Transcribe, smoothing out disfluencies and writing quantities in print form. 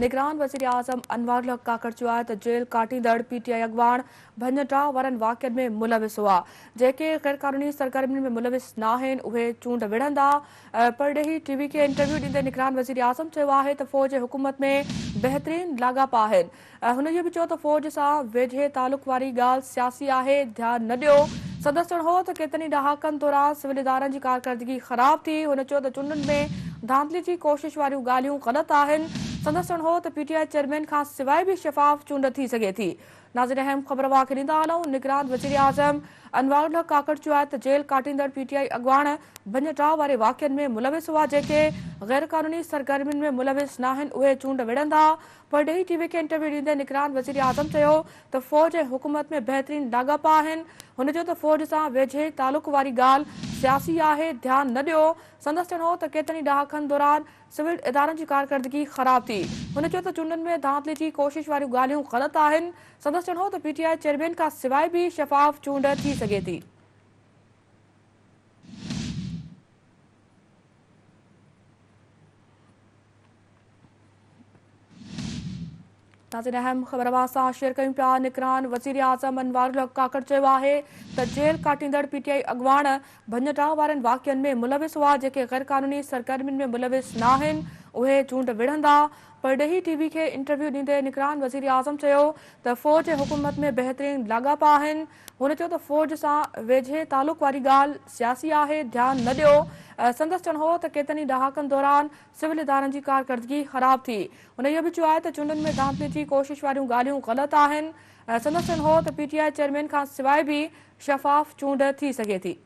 निगरान वज़ीर आज़म अनवर उल हक काकड़ चयो आहे त जेल काटींदड़ पीटीआई अॻवान भञटा वारनि वाक़िअनि में मुलविस हुआ। जेके गैर क़ानूनी सरगर्मियुनि में मुलविस न आहिनि उहे चूंड विढ़ंदा। परडेही टीवी खे इंटरव्यू ॾींदे निगरान वज़ीर आज़म चयो आहे त फ़ौज हुकूमत में बहितरीन लाॻापा आहिनि। हुन इहो बि चयो त फ़ौज सां वेझे तालुक़ वारी ॻाल्हि सियासी आहे, ध्यानु न ॾियो। संदसि चवणु हो त केतिरनि ॾहाकनि दौरान सिविल इदारनि जी कारकर्दगी ख़राब थी। हुन चयो त चूंडनि में धांधली जी कोशिश वारियूं ॻाल्हियूं ग़लति आहिनि। संदसि चवणु हो त पीटीआई चेयरमैन खां सवाइ बि शफ़ाफ़ चूंड थी सघे थी। नाज़रीन अहम ख़बर खे ॾींदा हलूं। निगरान वज़ीर आज़म अनवर उल हक काकड़ चयो आहे त जेल काटींदड़ पीटीआई अॻवान भञटा वारे वाक़िअनि में मुलविस हुआ। जेके गैर क़ानूनी सरगर्मियुनि में मुलविस न आहिनि उहे चूंड विढ़ंदा। परडेही टीवी खे इंटरव्यू ॾींदे निगरान वज़ीर आज़म चयो त फ़ौज ऐं हुकूमत में बहितरीन लाॻापा आहिनि। हुन चयो त फ़ौज सां वेझे तालुक़ वारी ॻाल्हि सियासी आहे, ध्यानु न ॾियो। संदसि चवणु हो त केतिरनि ॾहाकनि दौरान सिविल इदारनि जी कारकर्दगी ख़राब थी। हुन चयो त चूंडनि में धांधली जी कोशिश वारियूं ॻाल्हियूं ग़लति आहिनि। संदसि चवणु हो त पीटीआई चेयरमैन खां सवाइ बि शफ़ाफ़ चूंड थी सघे थी। नाज़रीन अहम ख़बर सां शेयर कयूं पिया। निगरान वज़ीर आज़म अनवर उल हक काकड़ चयो आहे त जेल काटींदड़ पीटीआई अॻवान भञटा वारनि वाक़िअनि में मुलविस हुआ। जेके गैर क़ानूनी सरगर्मियुनि में मुलविस न आहिनि उहे चूंड विढ़ंदा। परडेही टीवी खे इंटरव्यू ॾींदे निगरान वज़ीर आज़म चयो त फ़ौज ऐं हुकूमत में बहितरीन लाॻापा आहिनि। हुन चयो त फ़ौज सां वेझे तालुक़ वारी ॻाल्हि सियासी आहे, ध्यानु न ॾियो। संदसि चवणु हो त केतिरनि ॾहाकनि दौरान सिविल इदारनि जी कारकर्दगी ख़राब थी। हुन इहो बि चयो आहे त चूंडनि में धांधली जी कोशिश वारियूं ॻाल्हियूं ग़लति आहिनि। संदसि चवणु हो त पीटीआई चेयरमैन खां सवाइ बि शफ़ाफ़ चूंड थी सघे थी।